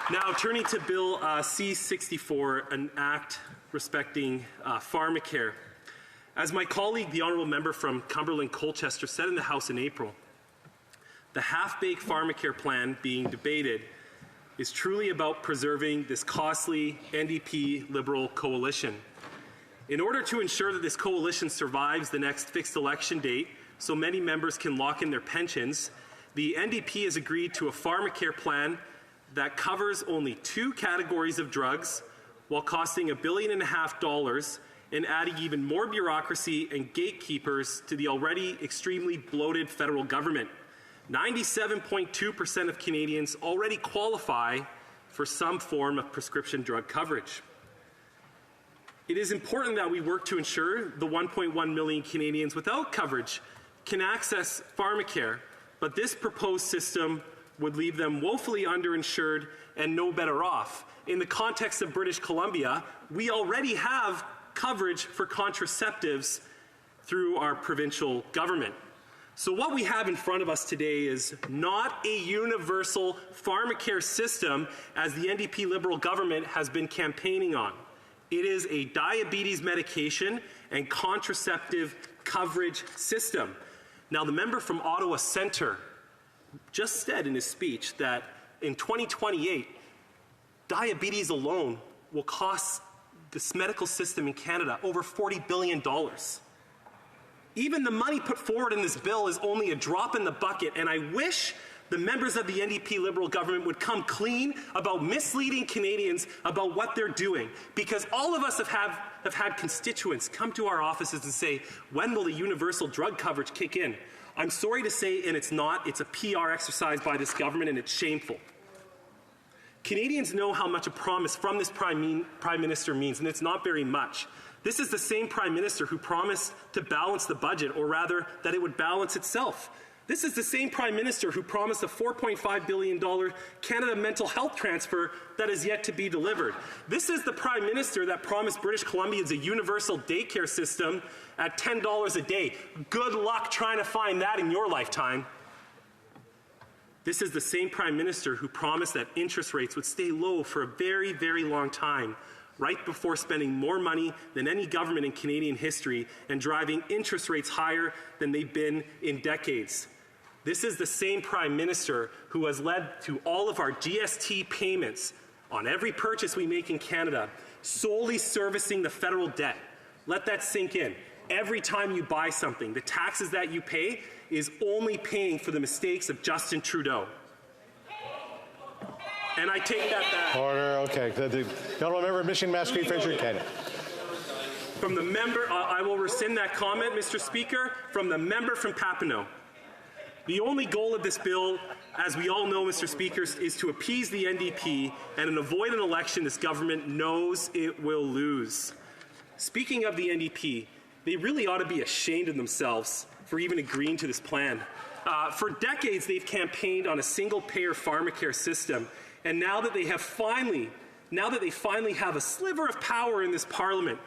Now, turning to Bill C-64, an act respecting Pharmacare. As my colleague, the honourable member from Cumberland-Colchester, said in the House in April, the half-baked Pharmacare plan being debated is truly about preserving this costly NDP Liberal coalition. In order to ensure that this coalition survives the next fixed election date so many members can lock in their pensions, the NDP has agreed to a Pharmacare plan that covers only 2 categories of drugs while costing $1.5 billion and adding even more bureaucracy and gatekeepers to the already extremely bloated federal government. 97.2% of Canadians already qualify for some form of prescription drug coverage. It is important that we work to ensure the 1.1 million Canadians without coverage can access Pharmacare, but this proposed system would leave them woefully underinsured and no better off. In the context of British Columbia, we already have coverage for contraceptives through our provincial government. So what we have in front of us today is not a universal Pharmacare system as the NDP Liberal government has been campaigning on. It is a diabetes medication and contraceptive coverage system. Now, the member from Ottawa Centre just said in his speech that in 2028, diabetes alone will cost this medical system in Canada over $40 billion. Even the money put forward in this bill is only a drop in the bucket, and I wish the members of the NDP Liberal government would come clean about misleading Canadians about what they're doing, because all of us have had constituents come to our offices and say, when will the universal drug coverage kick in? I'm sorry to say, and it's not, it's a PR exercise by this government, and it's shameful. Canadians know how much a promise from this Prime Minister means, and it's not very much. This is the same Prime Minister who promised to balance the budget, or rather, that it would balance itself. This is the same Prime Minister who promised a $4.5 billion Canada mental health transfer that is yet to be delivered. This is the Prime Minister that promised British Columbians a universal daycare system at $10 a day. Good luck trying to find that in your lifetime. This is the same Prime Minister who promised that interest rates would stay low for a very, very long time, right before spending more money than any government in Canadian history and driving interest rates higher than they've been in decades. This is the same Prime Minister who has led to all of our GST payments on every purchase we make in Canada solely servicing the federal debt. Let that sink in. Every time you buy something, the taxes that you pay is only paying for the mistakes of Justin Trudeau. And I take that back. Order, okay. The honourable member of Mission Mass Creek, Fraser Canada. From the member, I will rescind that comment, Mr. Speaker, from the member from Papineau. The only goal of this bill, as we all know, Mr. Speaker, is to appease the NDP and avoid an election this government knows it will lose. Speaking of the NDP, they really ought to be ashamed of themselves for even agreeing to this plan. For decades, they've campaigned on a single-payer Pharmacare system, and now that they finally have a sliver of power in this Parliament,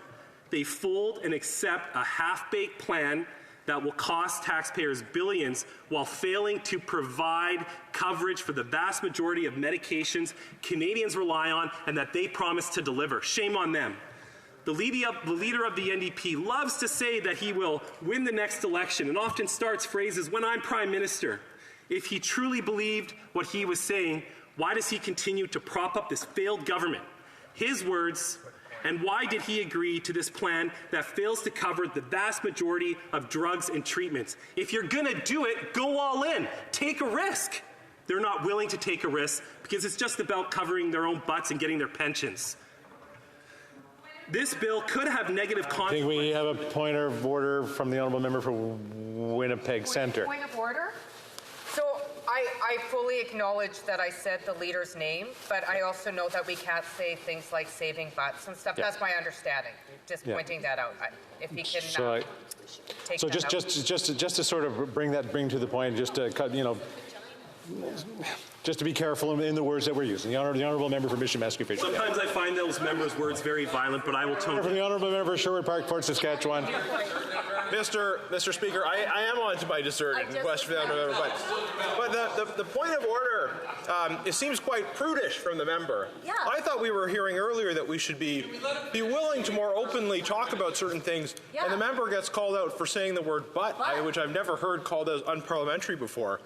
they fold and accept a half-baked plan that will cost taxpayers billions while failing to provide coverage for the vast majority of medications Canadians rely on and that they promise to deliver. Shame on them. The leader of the NDP loves to say that he will win the next election and often starts phrases, "when I'm Prime Minister." If he truly believed what he was saying, why does he continue to prop up this failed government? His words, and why did he agree to this plan that fails to cover the vast majority of drugs and treatments? If you're going to do it, go all in. Take a risk. They're not willing to take a risk because it's just about covering their own butts and getting their pensions. This bill could have negative consequences. I think we have a point of order from the honourable member for Winnipeg Centre. Point of order? So I fully acknowledge that I said the leader's name, but I also know that we can't say things like saving butts and stuff. Yeah. That's my understanding. Just pointing that out. If he can take so that just to sort of bring to the point, just to cut, just to be careful in the words that we're using. The honourable member for Mission Mass Creek. Sometimes I find those members' words very violent, but I will tone. From the honourable member for Sherwood Park, Fort Saskatchewan. Mr. Speaker, I am on to my dessert question for the honourable member, but the point of order it seems quite prudish from the member. Yeah. I thought we were hearing earlier that we should be willing to more openly talk about certain things, Yeah. and the member gets called out for saying the word but. But. Which I've never heard called as unparliamentary before.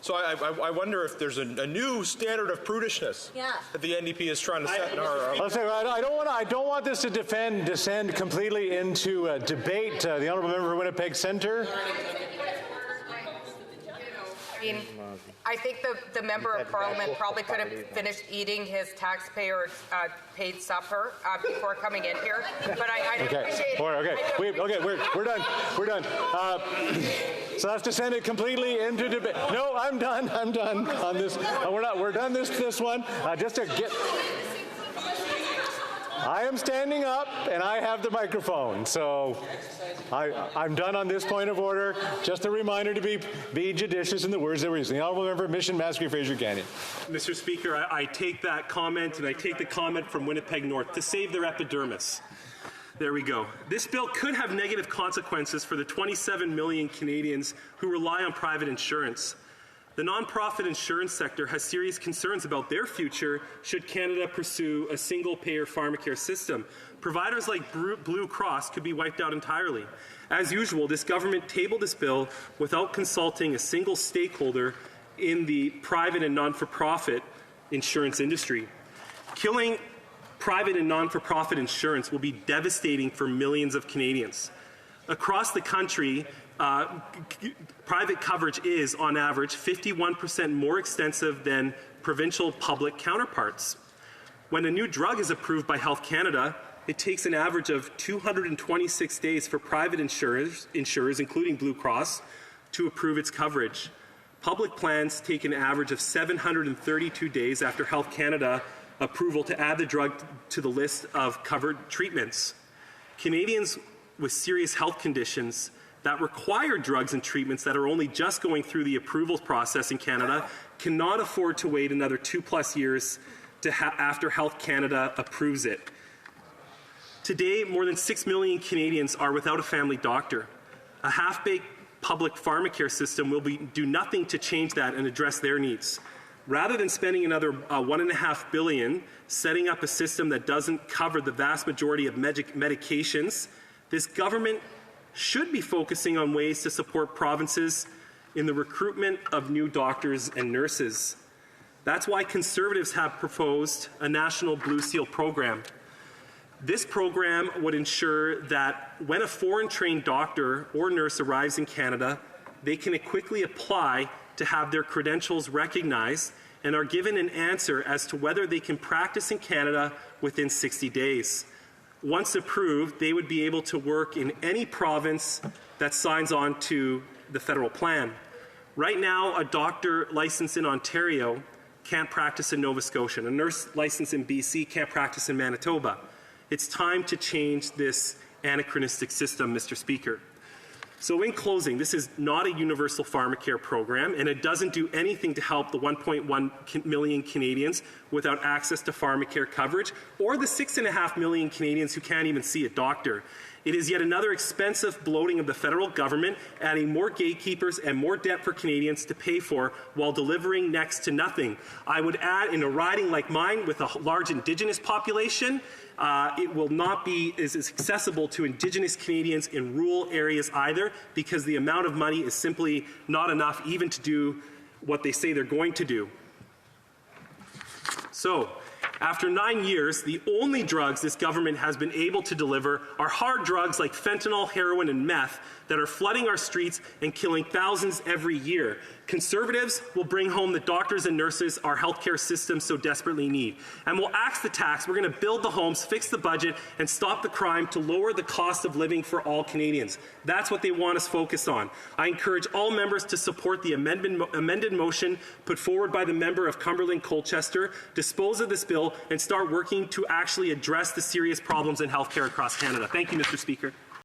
So I wonder if there's a new standard of prudishness Yeah. that the NDP is trying to set in our... Let's say, I don't want this to descend completely into a debate. The honourable member for Winnipeg Centre. I mean, I think the member of parliament probably could have finished eating his taxpayer paid supper before coming in here. But I do appreciate. We're done. We're done. So that's descended completely into debate. No, I'm done on this. We're done this one. Just to get. I am standing up and I have the microphone, so I'm done on this point of order. Just a reminder to be judicious in the words that we're using. The honourable member, Mission Massacre, Fraser Canyon. Mr. Speaker, I take that comment and I take the comment from Winnipeg North to save their epidermis. There we go. This bill could have negative consequences for the 27 million Canadians who rely on private insurance. The nonprofit insurance sector has serious concerns about their future should Canada pursue a single-payer Pharmacare system. Providers like Blue Cross could be wiped out entirely. As usual, this government tabled this bill without consulting a single stakeholder in the private and non-for-profit insurance industry. Killing private and non-for-profit insurance will be devastating for millions of Canadians. Across the country, private coverage is, on average, 51% more extensive than provincial public counterparts. When a new drug is approved by Health Canada, it takes an average of 226 days for private insurers, including Blue Cross, to approve its coverage. Public plans take an average of 732 days after Health Canada approval to add the drug to the list of covered treatments. Canadians with serious health conditions that require drugs and treatments that are only just going through the approvals process in Canada cannot afford to wait another 2+ years after Health Canada approves it. Today, more than 6 million Canadians are without a family doctor. A half-baked public pharmacare system will do nothing to change that and address their needs. Rather than spending another $1.5 billion setting up a system that doesn't cover the vast majority of medications, this government should be focusing on ways to support provinces in the recruitment of new doctors and nurses. That's why Conservatives have proposed a national Blue Seal program. This program would ensure that when a foreign-trained doctor or nurse arrives in Canada, they can quickly apply to have their credentials recognized and are given an answer as to whether they can practice in Canada within 60 days. Once approved, they would be able to work in any province that signs on to the federal plan. Right now, a doctor licensed in Ontario can't practice in Nova Scotia. A nurse licensed in BC can't practice in Manitoba. It's time to change this anachronistic system, Mr. Speaker. So in closing, this is not a universal pharmacare program, and it doesn't do anything to help the 1.1 million Canadians without access to pharmacare coverage, or the 6.5 million Canadians who can't even see a doctor. It is yet another expensive bloating of the federal government, adding more gatekeepers and more debt for Canadians to pay for while delivering next to nothing. I would add, in a riding like mine with a large Indigenous population, it will not be as accessible to Indigenous Canadians in rural areas either, because the amount of money is simply not enough even to do what they say they're going to do. So, after 9 years, the only drugs this government has been able to deliver are hard drugs like fentanyl, heroin, and meth that are flooding our streets and killing thousands every year. Conservatives will bring home the doctors and nurses our healthcare system so desperately need. And we'll axe the tax, we're going to build the homes, fix the budget, and stop the crime to lower the cost of living for all Canadians. That's what they want us focused on. I encourage all members to support the amended motion put forward by the member of Cumberland-Colchester, dispose of this bill, and start working to actually address the serious problems in healthcare across Canada. Thank you, Mr. Speaker.